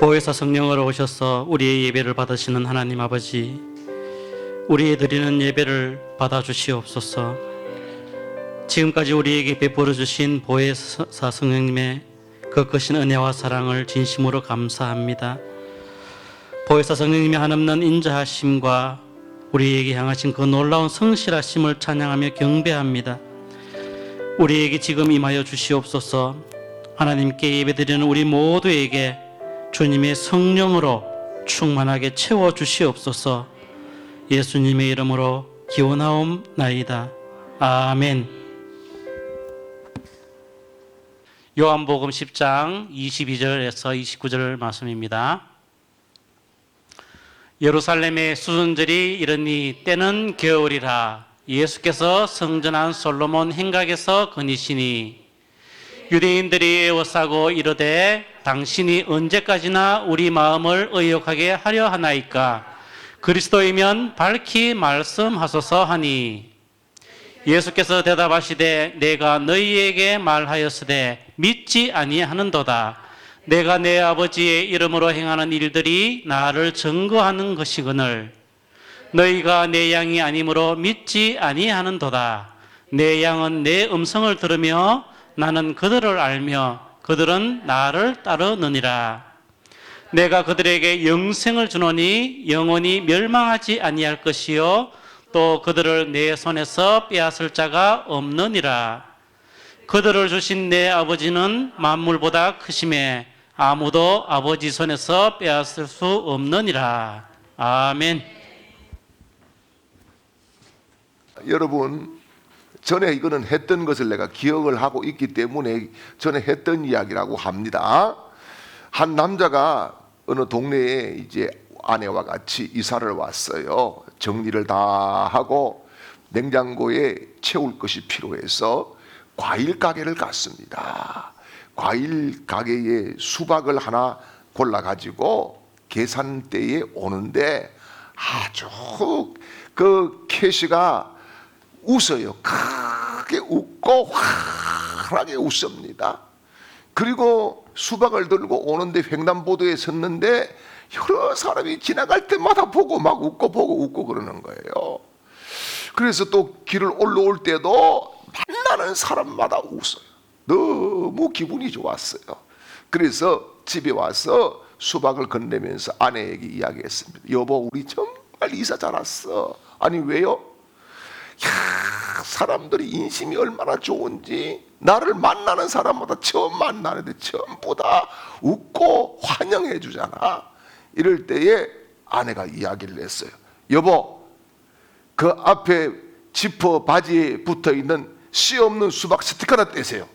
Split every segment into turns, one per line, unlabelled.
보혜사 성령으로 오셔서 우리의 예배를 받으시는 하나님 아버지, 우리의 드리는 예배를 받아주시옵소서. 지금까지 우리에게 베풀어 주신 보혜사 성령님의 그 크신 은혜와 사랑을 진심으로 감사합니다. 보혜사 성령님의 한없는 인자하심과 우리에게 향하신 그 놀라운 성실하심을 찬양하며 경배합니다. 우리에게 지금 임하여 주시옵소서. 하나님께 예배드리는 우리 모두에게 주님의 성령으로 충만하게 채워 주시옵소서. 예수님의 이름으로 기원하옵나이다. 아멘. 요한복음 10장 22절에서 29절 말씀입니다. 예루살렘의 수순절이 이르니 때는 겨울이라. 예수께서 성전 안 솔로몬 행각에서 거니시니 유대인들이 애워싸고 이르되 당신이 언제까지나 우리 마음을 의욕하게 하려 하나이까? 그리스도이면 밝히 말씀하소서 하니, 예수께서 대답하시되 내가 너희에게 말하였으되 믿지 아니하는도다. 내가 내 아버지의 이름으로 행하는 일들이 나를 증거하는 것이거늘 너희가 내 양이 아니므로 믿지 아니하는도다. 내 양은 내 음성을 들으며 나는 그들을 알며 그들은 나를 따르느니라. 내가 그들에게 영생을 주노니 영원히 멸망하지 아니할 것이요 또 그들을 내 손에서 빼앗을 자가 없느니라. 그들을 주신 내 아버지는 만물보다 크심에 아무도 아버지 손에서 빼앗을 수 없느니라. 아멘.
여러분, 전에 이거는 했던 것을 내가 기억을 하고 있기 때문에 전에 했던 이야기라고 합니다. 한 남자가 어느 동네에 이제 아내와 같이 이사를 왔어요. 정리를 다 하고 냉장고에 채울 것이 필요해서 과일 가게를 갔습니다. 과일 가게에 수박을 하나 골라가지고 계산대에 오는데 아주 그 캐시가 웃어요. 크게 웃고 환하게 웃습니다. 그리고 수박을 들고 오는데 횡단보도에 섰는데 여러 사람이 지나갈 때마다 보고 막 웃고 보고 웃고 그러는 거예요. 그래서 또 길을 올라올 때도 만나는 사람마다 웃어요. 너무 기분이 좋았어요. 그래서 집에 와서 수박을 건네면서 아내에게 이야기했습니다. 여보, 우리 정말 이사 잘 왔어. 아니 왜요? 야, 사람들이 인심이 얼마나 좋은지 나를 만나는 사람마다 처음 만나는데 전부 다 웃고 환영해 주잖아. 이럴 때에 아내가 이야기를 했어요. 여보, 그 앞에 지퍼 바지에 붙어있는 씨 없는 수박 스티커나 떼세요.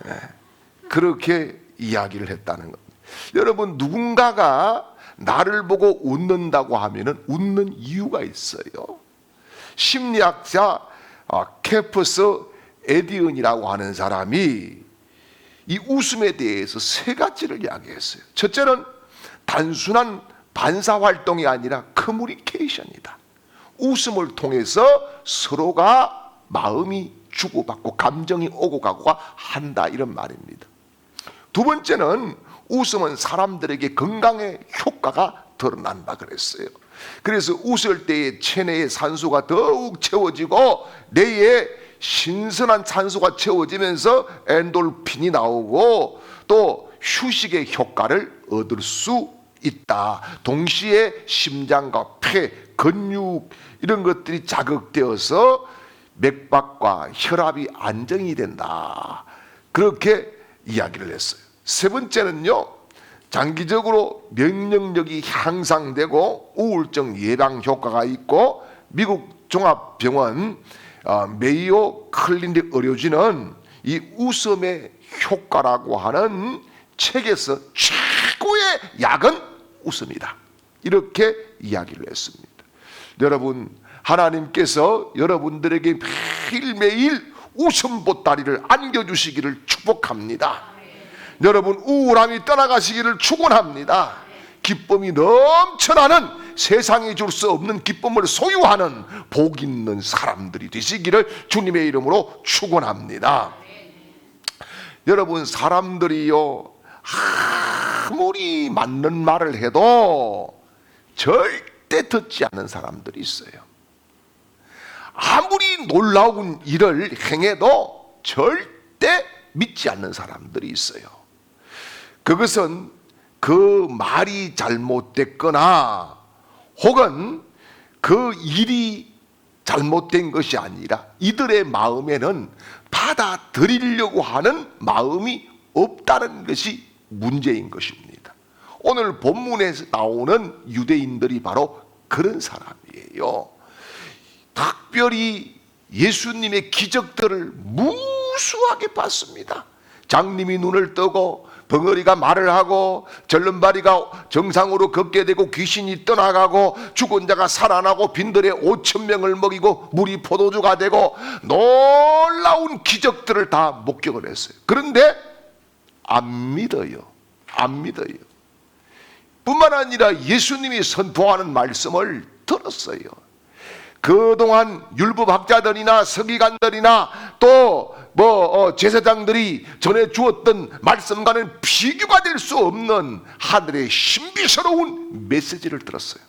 네, 그렇게 이야기를 했다는 겁니다. 여러분, 누군가가 나를 보고 웃는다고 하면은 웃는 이유가 있어요. 심리학자 케퍼스 에디언이라고 하는 사람이 이 웃음에 대해서 세 가지를 이야기했어요. 첫째는 단순한 반사활동이 아니라 커뮤니케이션이다. 웃음을 통해서 서로가 마음이 주고받고 감정이 오고 가고가 한다, 이런 말입니다. 두 번째는 웃음은 사람들에게 건강에 효과가 드러난다 그랬어요. 그래서 웃을 때에 체내의 산소가 더욱 채워지고 뇌에 신선한 산소가 채워지면서 엔돌핀이 나오고 또 휴식의 효과를 얻을 수 있다. 동시에 심장과 폐, 근육 이런 것들이 자극되어서 맥박과 혈압이 안정이 된다. 그렇게 이야기를 했어요. 세 번째는요, 장기적으로 면역력이 향상되고 우울증 예방 효과가 있고 미국 종합병원 메이오 클리닉 의료진은 이 웃음의 효과라고 하는 책에서 최고의 약은 웃음이다, 이렇게 이야기를 했습니다. 여러분, 하나님께서 여러분들에게 매일매일 웃음 보따리를 안겨주시기를 축복합니다. 여러분, 우울함이 떠나가시기를 축원합니다. 기쁨이 넘쳐나는, 세상이 줄 수 없는 기쁨을 소유하는 복 있는 사람들이 되시기를 주님의 이름으로 축원합니다. 여러분, 사람들이요 아무리 맞는 말을 해도 절대 듣지 않는 사람들이 있어요. 아무리 놀라운 일을 행해도 절대 믿지 않는 사람들이 있어요. 그것은 그 말이 잘못됐거나 혹은 그 일이 잘못된 것이 아니라 이들의 마음에는 받아들이려고 하는 마음이 없다는 것이 문제인 것입니다. 오늘 본문에서 나오는 유대인들이 바로 그런 사람이에요. 특별히 예수님의 기적들을 무수하게 봤습니다. 장님이 눈을 뜨고 벙어리가 말을 하고 절름발이가 정상으로 걷게 되고 귀신이 떠나가고 죽은 자가 살아나고 빈들에 5,000명을 먹이고 물이 포도주가 되고 놀라운 기적들을 다 목격을 했어요. 그런데 안 믿어요. 안 믿어요. 뿐만 아니라 예수님이 선포하는 말씀을 들었어요. 그동안 율법학자들이나 서기관들이나 또 제사장들이 전해 주었던 말씀과는 비교가 될 수 없는 하늘의 신비스러운 메시지를 들었어요.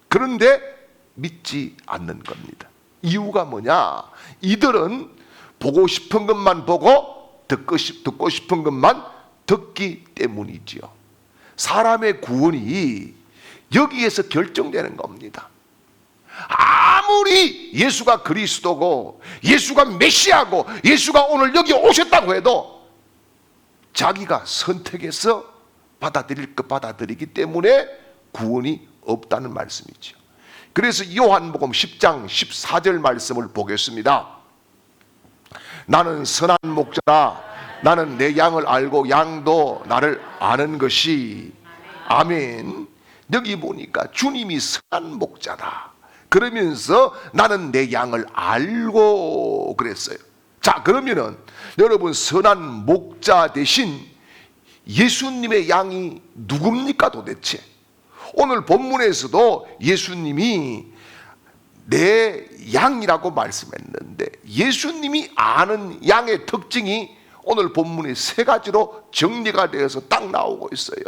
그런데 믿지 않는 겁니다. 이유가 뭐냐? 이들은 보고 싶은 것만 보고 듣고 싶은 것만 듣기 때문이지요. 사람의 구원이 여기에서 결정되는 겁니다. 아무리 예수가 그리스도고 예수가 메시아고 예수가 오늘 여기 오셨다고 해도 자기가 선택해서 받아들일 것 받아들이기 때문에 구원이 없다는 말씀이죠. 그래서 요한복음 10장 14절 말씀을 보겠습니다. 나는 선한 목자라. 나는 내 양을 알고 양도 나를 아는 것이. 아멘. 여기 보니까 주님이 선한 목자다. 그러면서 나는 내 양을 알고 그랬어요. 자, 그러면은 여러분, 선한 목자 대신 예수님의 양이 누굽니까 도대체? 오늘 본문에서도 예수님이 내 양이라고 말씀했는데 예수님이 아는 양의 특징이 오늘 본문에 3가지로 정리가 되어서 딱 나오고 있어요.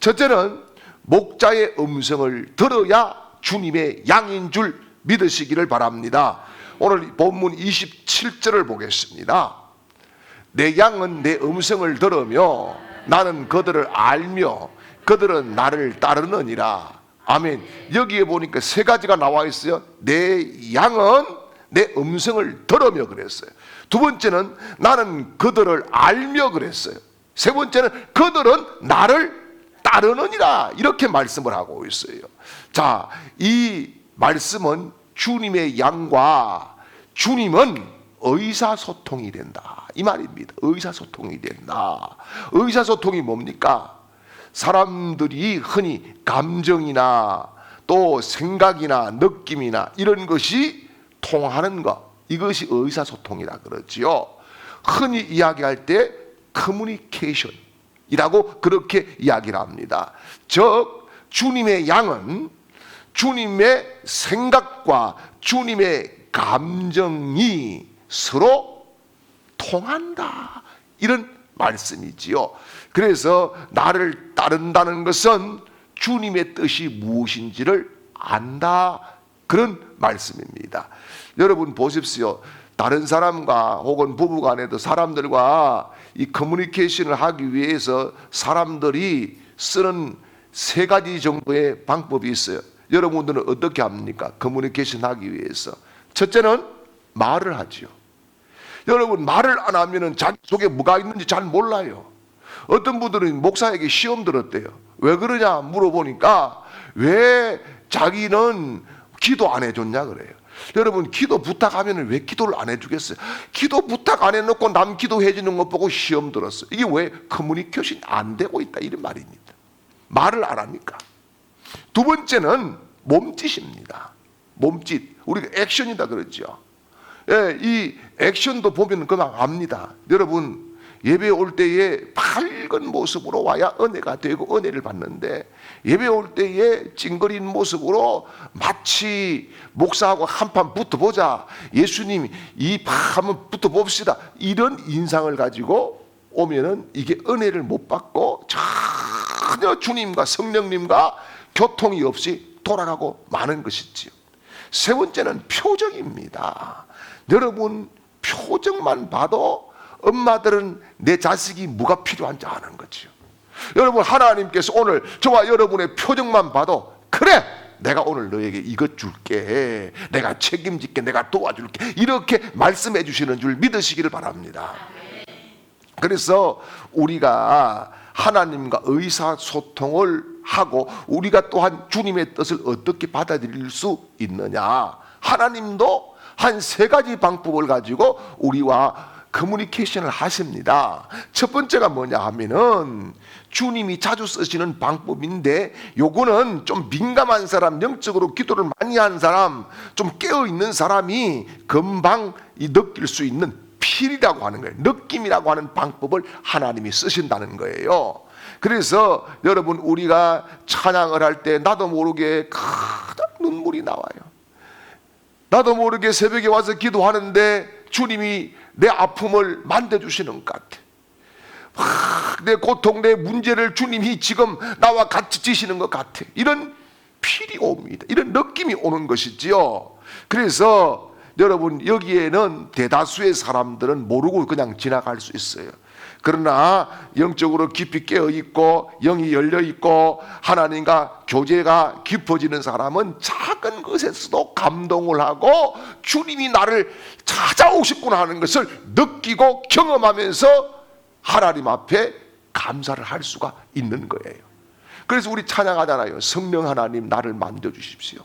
첫째는 목자의 음성을 들어야 주님의 양인 줄 믿으시기를 바랍니다. 오늘 본문 27절을 보겠습니다. 내 양은 내 음성을 들으며 나는 그들을 알며 그들은 나를 따르느니라. 아멘. 여기에 보니까 3가지가 나와 있어요. 내 양은 내 음성을 들으며 그랬어요. 두 번째는 나는 그들을 알며 그랬어요. 세 번째는 그들은 나를 따르느니라. 이렇게 말씀을 하고 있어요. 자, 이 말씀은 주님의 양과 주님은 의사소통이 된다, 이 말입니다. 의사소통이 된다. 의사소통이 뭡니까? 사람들이 흔히 감정이나 또 생각이나 느낌이나 이런 것이 통하는 것, 이것이 의사소통이라 그러지요. 흔히 이야기할 때 커뮤니케이션이라고 그렇게 이야기를 합니다. 즉 주님의 양은 주님의 생각과 주님의 감정이 서로 통한다, 이런 말씀이지요. 그래서 나를 따른다는 것은 주님의 뜻이 무엇인지를 안다, 그런 말씀입니다. 여러분 보십시오. 다른 사람과 혹은 부부간에도 사람들과 이 커뮤니케이션을 하기 위해서 사람들이 쓰는 3가지 정도의 방법이 있어요. 여러분들은 어떻게 합니까? 커뮤니케이션 하기 위해서. 첫째는 말을 하지요. 여러분, 말을 안 하면 자기 속에 뭐가 있는지 잘 몰라요. 어떤 분들은 목사에게 시험 들었대요. 왜 그러냐 물어보니까 왜 자기는 기도 안 해줬냐 그래요. 여러분, 기도 부탁하면 왜 기도를 안 해주겠어요? 기도 부탁 안 해놓고 남 기도해 주는 것 보고 시험 들었어요. 이게 왜 커뮤니케이션이 안 되고 있다, 이런 말입니다. 말을 안 합니까? 두 번째는 몸짓입니다. 몸짓, 우리가 액션이다 그러죠. 예, 이 액션도 보면 그만 압니다. 여러분, 예배 올 때에 밝은 모습으로 와야 은혜가 되고 은혜를 받는데, 예배 올 때에 찡그린 모습으로 마치 목사하고 한판 붙어보자, 예수님 이 한번 붙어봅시다, 이런 인상을 가지고 오면은 이게 은혜를 못 받고 전혀 주님과 성령님과 교통이 없이 돌아가고 마는 것이지요. 세 번째는 표정입니다. 여러분, 표정만 봐도 엄마들은 내 자식이 뭐가 필요한지 아는 거죠. 여러분, 하나님께서 오늘 저와 여러분의 표정만 봐도, 그래, 내가 오늘 너에게 이것 줄게, 내가 책임질게, 내가 도와줄게, 이렇게 말씀해 주시는 줄 믿으시기를 바랍니다. 그래서 우리가 하나님과 의사소통을 하고 우리가 또한 주님의 뜻을 어떻게 받아들일 수 있느냐, 하나님도 한 세 가지 방법을 가지고 우리와 커뮤니케이션을 하십니다. 첫 번째가 뭐냐 하면은 주님이 자주 쓰시는 방법인데, 요거는 좀 민감한 사람, 영적으로 기도를 많이 한 사람, 좀 깨어있는 사람이 금방 느낄 수 있는 필이라고 하는 거예요. 느낌이라고 하는 방법을 하나님이 쓰신다는 거예요. 그래서 여러분, 우리가 찬양을 할 때 나도 모르게 눈물이 나와요. 나도 모르게 새벽에 와서 기도하는데 주님이 내 아픔을 만져주시는 것 같아. 내 고통, 내 문제를 주님이 지금 나와 같이 지시는 것 같아. 이런 필이 옵니다. 이런 느낌이 오는 것이지요. 그래서 여러분, 여기에는 대다수의 사람들은 모르고 그냥 지나갈 수 있어요. 그러나 영적으로 깊이 깨어있고 영이 열려있고 하나님과 교제가 깊어지는 사람은 작은 것에서도 감동을 하고 주님이 나를 찾아오셨구나 하는 것을 느끼고 경험하면서 하나님 앞에 감사를 할 수가 있는 거예요. 그래서 우리 찬양하잖아요. 성령 하나님, 나를 만져주십시오.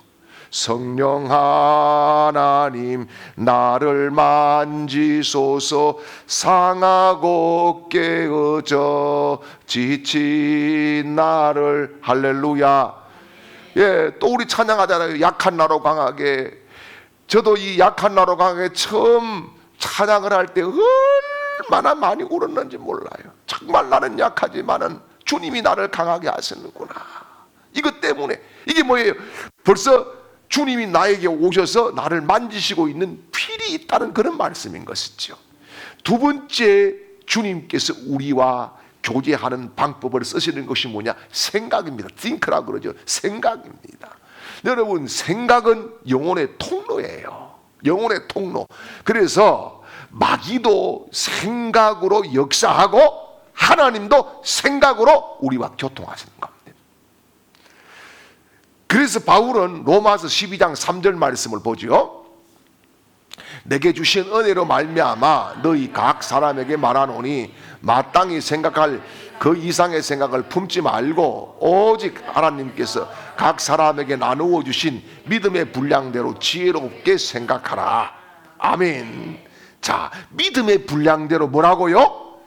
성령 하나님, 나를 만지소서. 상하고 깨어져 지친 나를. 할렐루야. 예, 또 우리 찬양하잖아요. 약한 나로 강하게. 저도 이 약한 나로 강하게 처음 찬양을 할 때 얼마나 많이 울었는지 몰라요. 정말 나는 약하지만은 주님이 나를 강하게 하시는구나. 이것 때문에. 이게 뭐예요? 벌써 주님이 나에게 오셔서 나를 만지시고 있는 필이 있다는 그런 말씀인 것이죠. 두 번째, 주님께서 우리와 교제하는 방법을 쓰시는 것이 뭐냐? 생각입니다. think라고 그러죠. 생각입니다. 여러분, 생각은 영혼의 통로예요. 영혼의 통로. 그래서 마귀도 생각으로 역사하고 하나님도 생각으로 우리와 교통하시는 겁니다. 그래서 바울은 로마서 12장 3절 말씀을 보죠. 내게 주신 은혜로 말미암아 너희 각 사람에게 말하노니 마땅히 생각할 그 이상의 생각을 품지 말고 오직 하나님께서 각 사람에게 나누어 주신 믿음의 분량대로 지혜롭게 생각하라. 아멘. 자, 믿음의 분량대로 뭐라고요?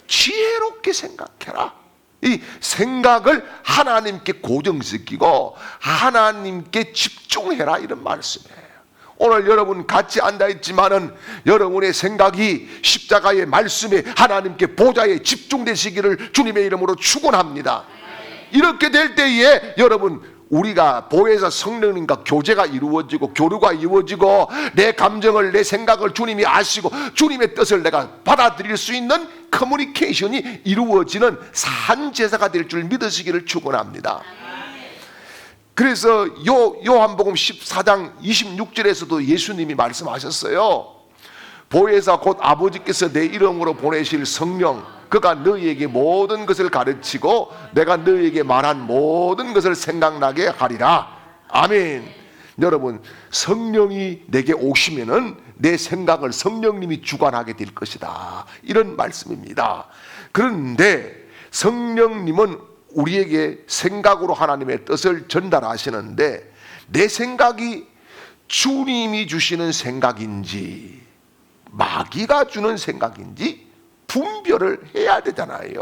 지혜롭게 생각해라. 이 생각을 하나님께 고정시키고 하나님께 집중해라, 이런 말씀이에요. 오늘 여러분 같이 앉아있지만은 여러분의 생각이 십자가의 말씀에 하나님께 보좌에 집중되시기를 주님의 이름으로 축원합니다. 이렇게 될 때에 여러분, 우리가 보혜사 성령님과 교제가 이루어지고 교류가 이루어지고 내 감정을, 내 생각을 주님이 아시고 주님의 뜻을 내가 받아들일 수 있는 커뮤니케이션이 이루어지는 산제사가 될 줄 믿으시기를 축원합니다. 그래서 요한복음 14장 26절에서도 예수님이 말씀하셨어요. 보혜사 곧 아버지께서 내 이름으로 보내실 성령, 그가 너희에게 모든 것을 가르치고 내가 너희에게 말한 모든 것을 생각나게 하리라. 아멘. 여러분, 성령이 내게 오시면은 내 생각을 성령님이 주관하게 될 것이다, 이런 말씀입니다. 그런데 성령님은 우리에게 생각으로 하나님의 뜻을 전달하시는데, 내 생각이 주님이 주시는 생각인지 마귀가 주는 생각인지 분별을 해야 되잖아요.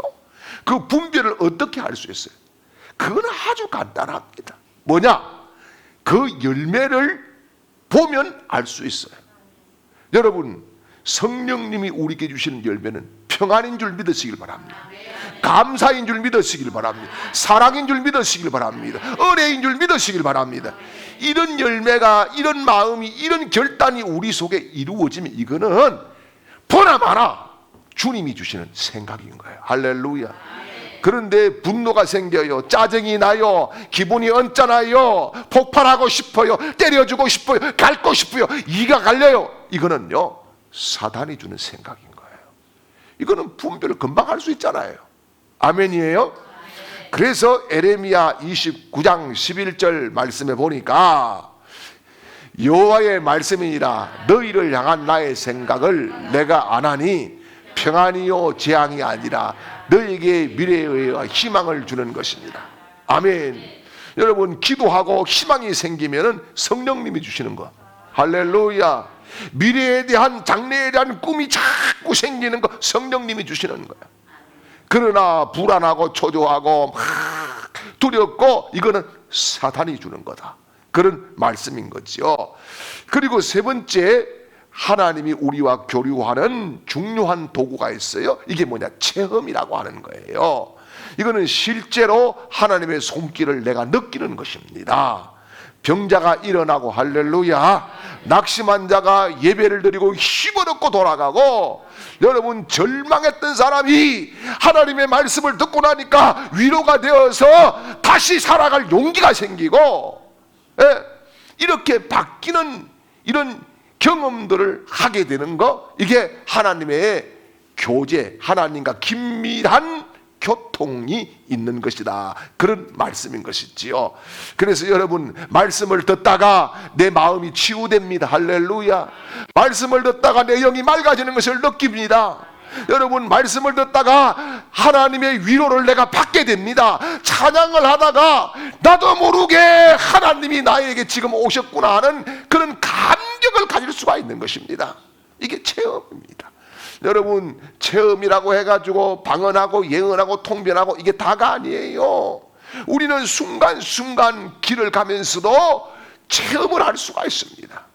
그 분별을 어떻게 할 수 있어요? 그건 아주 간단합니다. 뭐냐? 그 열매를 보면 알 수 있어요. 여러분, 성령님이 우리에게 주시는 열매는 평안인 줄 믿으시길 바랍니다. 감사인 줄 믿으시길 바랍니다. 사랑인 줄 믿으시길 바랍니다. 은혜인 줄 믿으시길 바랍니다. 이런 열매가, 이런 마음이, 이런 결단이 우리 속에 이루어지면 이거는 보나마나 주님이 주시는 생각인 거예요. 할렐루야. 그런데 분노가 생겨요. 짜증이 나요. 기분이 언짢아요. 폭발하고 싶어요. 때려주고 싶어요. 닳고 싶어요. 이가 갈려요. 이거는요, 사단이 주는 생각인 거예요. 이거는 분별을 금방 할 수 있잖아요. 아멘이에요? 그래서 에레미야 29장 11절 말씀에 보니까 여호와의 말씀이니라 너희를 향한 나의 생각을 내가 아나니 평안이요 재앙이 아니라 너희에게 미래의 희망을 주는 것입니다. 아멘. 여러분, 기도하고 희망이 생기면 성령님이 주시는 거. 할렐루야. 미래에 대한, 장래에 대한 꿈이 자꾸 생기는 거 성령님이 주시는 거야. 그러나 불안하고 초조하고 막 두렵고, 이거는 사탄이 주는 거다. 그런 말씀인 거죠. 그리고 세 번째, 하나님이 우리와 교류하는 중요한 도구가 있어요. 이게 뭐냐? 체험이라고 하는 거예요. 이거는 실제로 하나님의 손길을 내가 느끼는 것입니다. 병자가 일어나고, 할렐루야. 낙심한 자가 예배를 드리고 힘을 얻고 돌아가고, 여러분, 절망했던 사람이 하나님의 말씀을 듣고 나니까 위로가 되어서 다시 살아갈 용기가 생기고, 이렇게 바뀌는 이런 경험들을 하게 되는 거, 이게 하나님의 교제, 하나님과 긴밀한 교통이 있는 것이다. 그런 말씀인 것이지요. 그래서 여러분, 말씀을 듣다가 내 마음이 치유됩니다. 할렐루야. 말씀을 듣다가 내 영이 맑아지는 것을 느낍니다. 여러분, 말씀을 듣다가 하나님의 위로를 내가 받게 됩니다. 찬양을 하다가 나도 모르게 하나님이 나에게 지금 오셨구나 하는 그런 감격을 가질 수가 있는 것입니다. 이게 체험입니다. 여러분, 체험이라고 해가지고 방언하고 예언하고 통변하고 이게 다가 아니에요. 우리는 순간순간 길을 가면서도 체험을 할 수가 있습니다.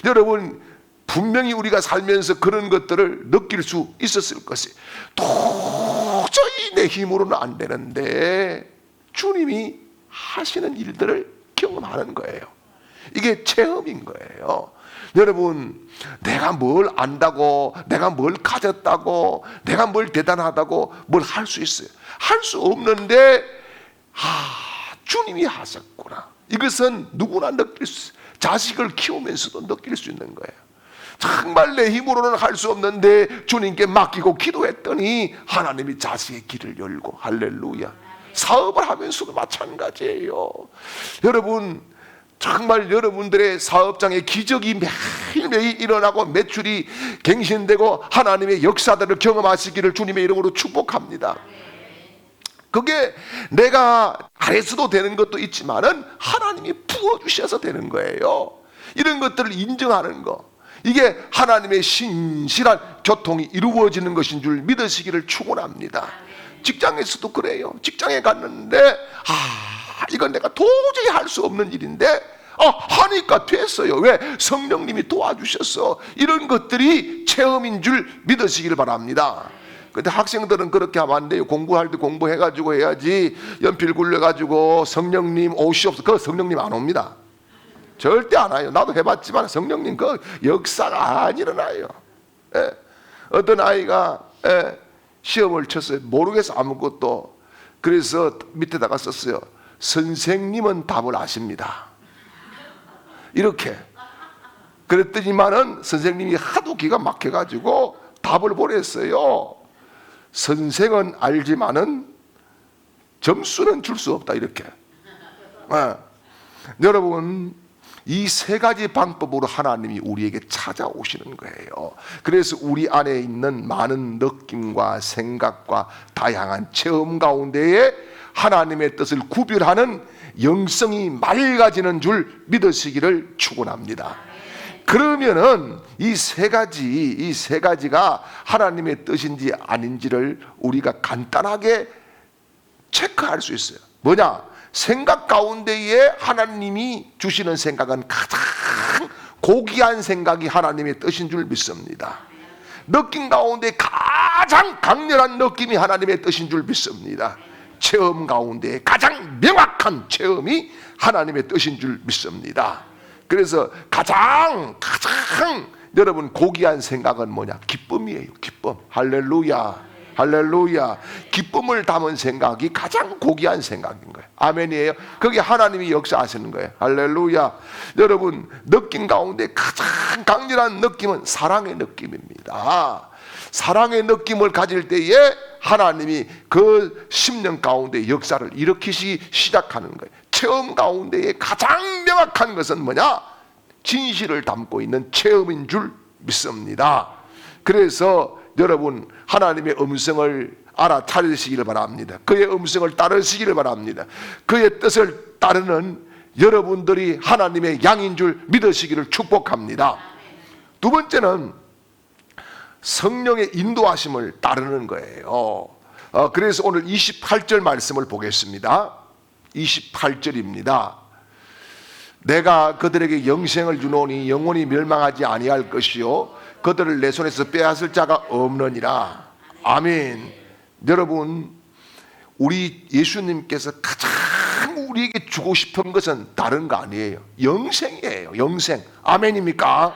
여러분, 분명히 우리가 살면서 그런 것들을 느낄 수 있었을 것이에요. 도저히 내 힘으로는 안 되는데 주님이 하시는 일들을 경험하는 거예요. 이게 체험인 거예요. 여러분, 내가 뭘 안다고, 내가 뭘 가졌다고, 내가 뭘 대단하다고 뭘 할 수 있어요? 할 수 없는데, 주님이 하셨구나. 이것은 누구나 느낄 수 있어요. 자식을 키우면서도 느낄 수 있는 거예요. 정말 내 힘으로는 할 수 없는데 주님께 맡기고 기도했더니 하나님이 자식의 길을 열고, 할렐루야. 사업을 하면서도 마찬가지예요. 여러분, 정말 여러분들의 사업장에 기적이 매일매일 일어나고 매출이 갱신되고 하나님의 역사들을 경험하시기를 주님의 이름으로 축복합니다. 그게 내가 잘해서도 되는 것도 있지만은 하나님이 부어주셔서 되는 거예요. 이런 것들을 인정하는 거, 이게 하나님의 신실한 교통이 이루어지는 것인 줄 믿으시기를 축원합니다. 직장에서도 그래요. 직장에 갔는데 이건 내가 도저히 할 수 없는 일인데 하니까 됐어요. 왜? 성령님이 도와주셨어. 이런 것들이 체험인 줄 믿으시길 바랍니다. 근데 학생들은 그렇게 하면 안 돼요. 공부할 때 공부해가지고 해야지, 연필 굴려가지고 성령님 오시옵소서. 그 성령님 안 옵니다. 절대 안 와요. 나도 해봤지만 성령님 그 역사가 안 일어나요. 어떤 아이가 시험을 쳤어요. 모르겠어, 아무것도. 그래서 밑에다가 썼어요. 선생님은 답을 아십니다. 이렇게. 그랬더니만은 선생님이 하도 기가 막혀가지고 답을 보냈어요. 선생은 알지만은 점수는 줄 수 없다. 이렇게. 여러분, 이 세 가지 방법으로 하나님이 우리에게 찾아오시는 거예요. 그래서 우리 안에 있는 많은 느낌과 생각과 다양한 체험 가운데에 하나님의 뜻을 구별하는 영성이 맑아지는 줄 믿으시기를 축원합니다. 그러면은 이 세 가지가 하나님의 뜻인지 아닌지를 우리가 간단하게 체크할 수 있어요. 뭐냐? 생각 가운데에 하나님이 주시는 생각은 가장 고귀한 생각이 하나님의 뜻인 줄 믿습니다. 느낌 가운데 가장 강렬한 느낌이 하나님의 뜻인 줄 믿습니다. 체험 가운데 가장 명확한 체험이 하나님의 뜻인 줄 믿습니다. 그래서 가장 여러분 고귀한 생각은 뭐냐? 기쁨이에요. 기쁨. 할렐루야. 할렐루야. 기쁨을 담은 생각이 가장 고귀한 생각인 거예요. 아멘이에요. 그게 하나님이 역사하시는 거예요. 할렐루야. 여러분, 느낌 가운데 가장 강렬한 느낌은 사랑의 느낌입니다. 사랑의 느낌을 가질 때에 하나님이 그 심령 가운데 역사를 일으키시 시작하는 거예요. 체험 가운데에 가장 명확한 것은 뭐냐? 진실을 담고 있는 체험인 줄 믿습니다. 그래서 여러분, 하나님의 음성을 알아차리시기를 바랍니다. 그의 음성을 따르시기를 바랍니다. 그의 뜻을 따르는 여러분들이 하나님의 양인 줄 믿으시기를 축복합니다. 두 번째는 성령의 인도하심을 따르는 거예요. 그래서 오늘 28절 말씀을 보겠습니다. 28절입니다. 내가 그들에게 영생을 주노니 영원히 멸망하지 아니할 것이요 그들을 내 손에서 빼앗을 자가 없느니라. 아멘. 여러분, 우리 예수님께서 가장 우리에게 주고 싶은 것은 다른 거 아니에요. 영생이에요. 영생. 아멘입니까?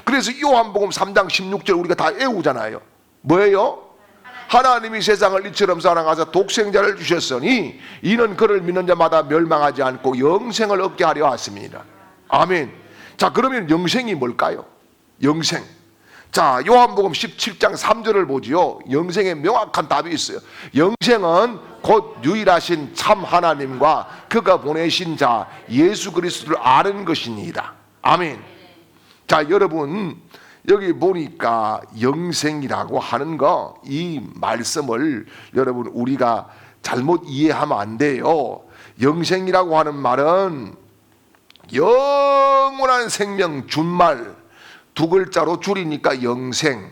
그래서 요한복음 3장 16절 우리가 다 외우잖아요. 뭐예요? 하나님이 세상을 이처럼 사랑하사 독생자를 주셨으니 이는 그를 믿는 자마다 멸망하지 않고 영생을 얻게 하려 하십니다. 아멘. 자, 그러면 영생이 뭘까요? 영생. 자, 요한복음 17장 3절을 보지요. 영생에 명확한 답이 있어요. 영생은 곧 유일하신 참 하나님과 그가 보내신 자 예수 그리스도를 아는 것입니다. 아멘. 자, 여러분, 여기 보니까 영생이라고 하는 거, 이 말씀을 여러분 우리가 잘못 이해하면 안 돼요. 영생이라고 하는 말은 영원한 생명 준말, 두 글자로 줄이니까 영생,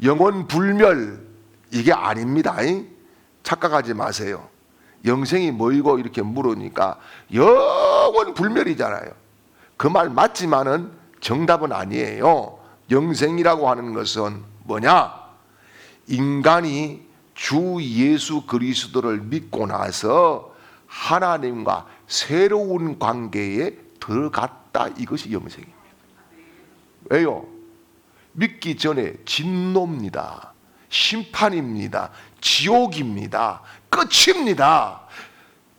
영원 불멸, 이게 아닙니다. 착각하지 마세요. 영생이 뭐이고 이렇게 물으니까 영원 불멸이잖아요. 그 말 맞지만은 정답은 아니에요. 영생이라고 하는 것은 뭐냐? 인간이 주 예수 그리스도를 믿고 나서 하나님과 새로운 관계에 들어갔다. 이것이 영생입니다. 왜요? 믿기 전에 진노입니다. 심판입니다. 지옥입니다. 끝입니다.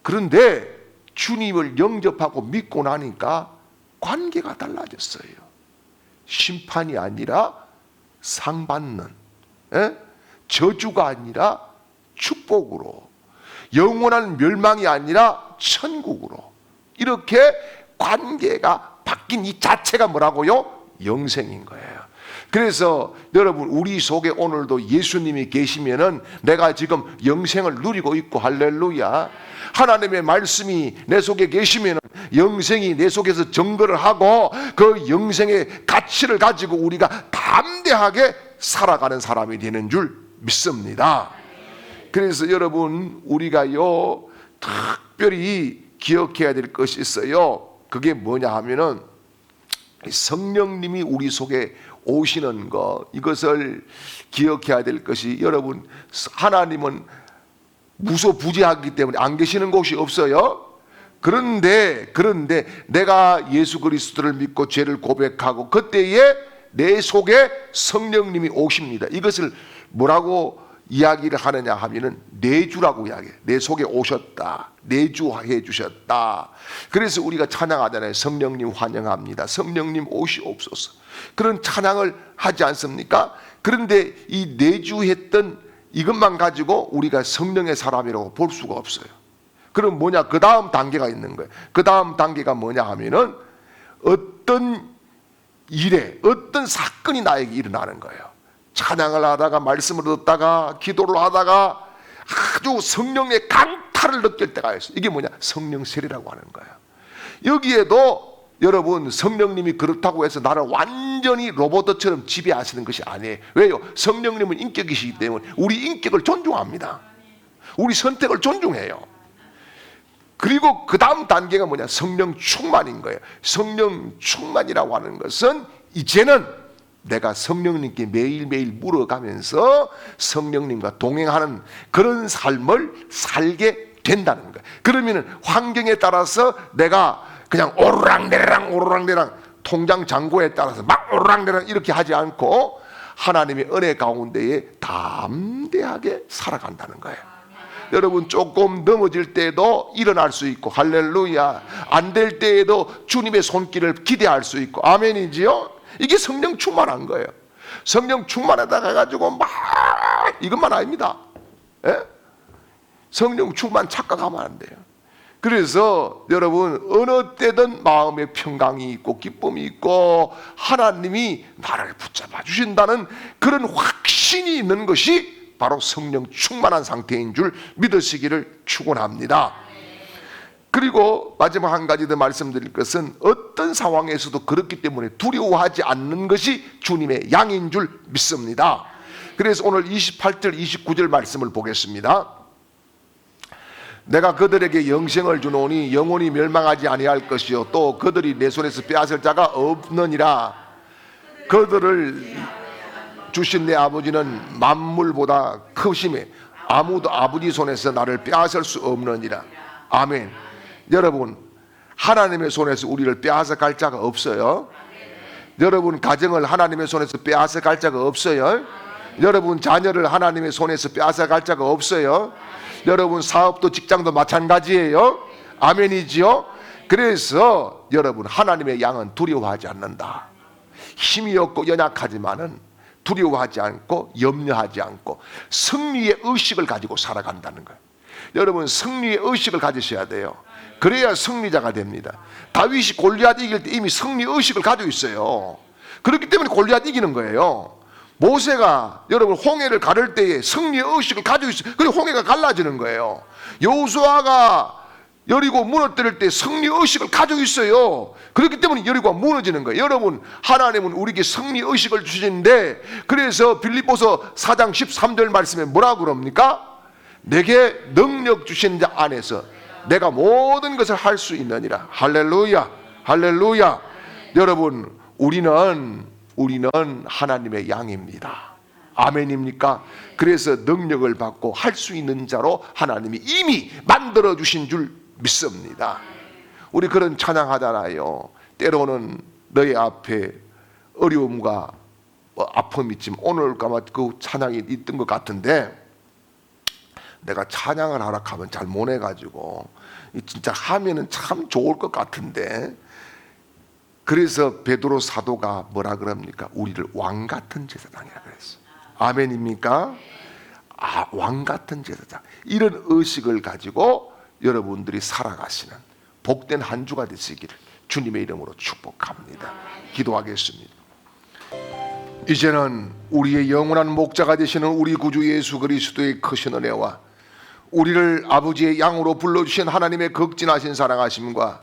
그런데 주님을 영접하고 믿고 나니까 관계가 달라졌어요. 심판이 아니라 상받는, 저주가 아니라 축복으로, 영원한 멸망이 아니라 천국으로, 이렇게 관계가 바뀐 이 자체가 뭐라고요? 영생인 거예요. 그래서 여러분, 우리 속에 오늘도 예수님이 계시면은 내가 지금 영생을 누리고 있고, 할렐루야. 하나님의 말씀이 내 속에 계시면은 영생이 내 속에서 증거를 하고 그 영생의 가치를 가지고 우리가 담대하게 살아가는 사람이 되는 줄 믿습니다. 그래서 여러분, 우리가요 특별히 기억해야 될 것이 있어요. 그게 뭐냐 하면은 성령님이 우리 속에 오시는 것, 이것을 기억해야 될 것이, 여러분, 하나님은 무소부재하기 때문에 안 계시는 곳이 없어요. 그런데 내가 예수 그리스도를 믿고 죄를 고백하고 그때에 내 속에 성령님이 오십니다. 이것을 뭐라고 이야기를 하느냐 하면은 내주라고 이야기해요. 내 속에 오셨다, 내주해 주셨다. 그래서 우리가 찬양하잖아요. 성령님 환영합니다, 성령님 오시옵소서, 그런 찬양을 하지 않습니까? 그런데 이 내주했던 이것만 가지고 우리가 성령의 사람이라고 볼 수가 없어요. 그럼 뭐냐? 그 다음 단계가 있는 거예요. 그 다음 단계가 뭐냐 하면은 어떤 일에, 어떤 사건이 나에게 일어나는 거예요. 찬양을 하다가, 말씀을 듣다가, 기도를 하다가 아주 성령의 강탈을 느낄 때가 있어요. 이게 뭐냐? 성령 세례라고 하는 거예요. 여기에도 여러분, 성령님이 그렇다고 해서 나를 완전히 로봇처럼 지배하시는 것이 아니에요. 왜요? 성령님은 인격이시기 때문에 우리 인격을 존중합니다. 우리 선택을 존중해요. 그리고 그 다음 단계가 뭐냐? 성령 충만인 거예요. 성령 충만이라고 하는 것은 이제는 내가 성령님께 매일매일 물어가면서 성령님과 동행하는 그런 삶을 살게 된다는 거예요. 그러면 환경에 따라서 내가 그냥 오르락내리락 통장 잔고에 따라서 막 오르락내리락 이렇게 하지 않고 하나님의 은혜 가운데에 담대하게 살아간다는 거예요. 여러분, 조금 넘어질 때에도 일어날 수 있고, 할렐루야, 안 될 때에도 주님의 손길을 기대할 수 있고, 아멘이지요? 이게 성령 충만한 거예요. 성령 충만하다가 가지고 막 이것만 아닙니다. 예? 성령 충만 착각하면 안 돼요. 그래서 여러분, 어느 때든 마음에 평강이 있고 기쁨이 있고 하나님이 나를 붙잡아 주신다는 그런 확신이 있는 것이 바로 성령 충만한 상태인 줄 믿으시기를 축원합니다. 그리고 마지막 한 가지 더 말씀드릴 것은, 어떤 상황에서도 그렇기 때문에 두려워하지 않는 것이 주님의 양인 줄 믿습니다. 그래서 오늘 28절 29절 말씀을 보겠습니다. 내가 그들에게 영생을 주노니 영원히 멸망하지 아니할 것이요 또 그들이 내 손에서 빼앗을 자가 없느니라. 그들을 주신 내 아버지는 만물보다 크심에 아무도 아버지 손에서 나를 빼앗을 수 없느니라. 아멘. 여러분, 하나님의 손에서 우리를 빼앗아 갈 자가 없어요. 여러분, 가정을 하나님의 손에서 빼앗아 갈 자가 없어요. 여러분, 자녀를 하나님의 손에서 빼앗아 갈 자가 없어요. 여러분, 사업도 직장도 마찬가지예요. 아멘이지요? 그래서 여러분, 하나님의 양은 두려워하지 않는다. 힘이 없고 연약하지만은 두려워하지 않고 염려하지 않고 승리의 의식을 가지고 살아간다는 거예요. 여러분, 승리의 의식을 가지셔야 돼요. 그래야 승리자가 됩니다. 다윗이 골리앗 이길 때 이미 승리 의식을 가지고 있어요. 그렇기 때문에 골리앗 이기는 거예요. 모세가 여러분 홍해를 가를 때에 승리의 의식을 가지고 있어요. 그리고 홍해가 갈라지는 거예요. 여호수아가 여리고 무너뜨릴 때 승리 의식을 가지고 있어요. 그렇기 때문에 여리고가 무너지는 거예요. 여러분, 하나님은 우리에게 승리 의식을 주시는데, 그래서 빌립보서 4장 13절 말씀에 뭐라고 그럽니까? 내게 능력 주신 자 안에서 내가 모든 것을 할 수 있느니라. 할렐루야, 할렐루야. 여러분, 우리는 하나님의 양입니다. 아멘입니까? 그래서 능력을 받고 할 수 있는 자로 하나님이 이미 만들어 주신 줄 믿습니다. 우리 그런 찬양하잖아요. 때로는 너희 앞에 어려움과 아픔이 있지만, 오늘 아마 그 찬양이 있던 것 같은데, 내가 찬양을 하라 하면 잘 못해가지고 진짜 하면은 참 좋을 것 같은데, 그래서 베드로 사도가 뭐라 그럽니까? 우리를 왕 같은 제사장이라 그랬어. 아멘입니까? 왕 같은 제사장. 이런 의식을 가지고 여러분들이 살아가시는 복된 한 주가 되시기를 주님의 이름으로 축복합니다. 기도하겠습니다. 이제는 우리의 영원한 목자가 되시는 우리 구주 예수 그리스도의 크신 은혜와 우리를 아버지의 양으로 불러주신 하나님의 극진하신 사랑하심과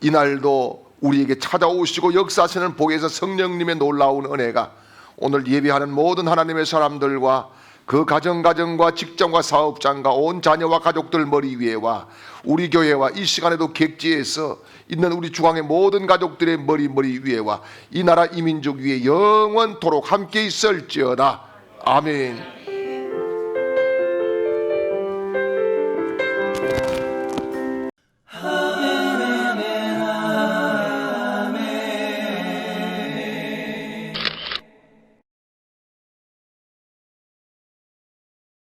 이날도 우리에게 찾아오시고 역사하시는 복에서 성령님의 놀라운 은혜가 오늘 예배하는 모든 하나님의 사람들과 그 가정과 직장과 사업장과 온 자녀와 가족들 머리 위에와 우리 교회와 이 시간에도 객지에서 있는 우리 중앙의 모든 가족들의 머리 위에와 이 나라 이 민족 위에 영원토록 함께 있을지어다. 아멘.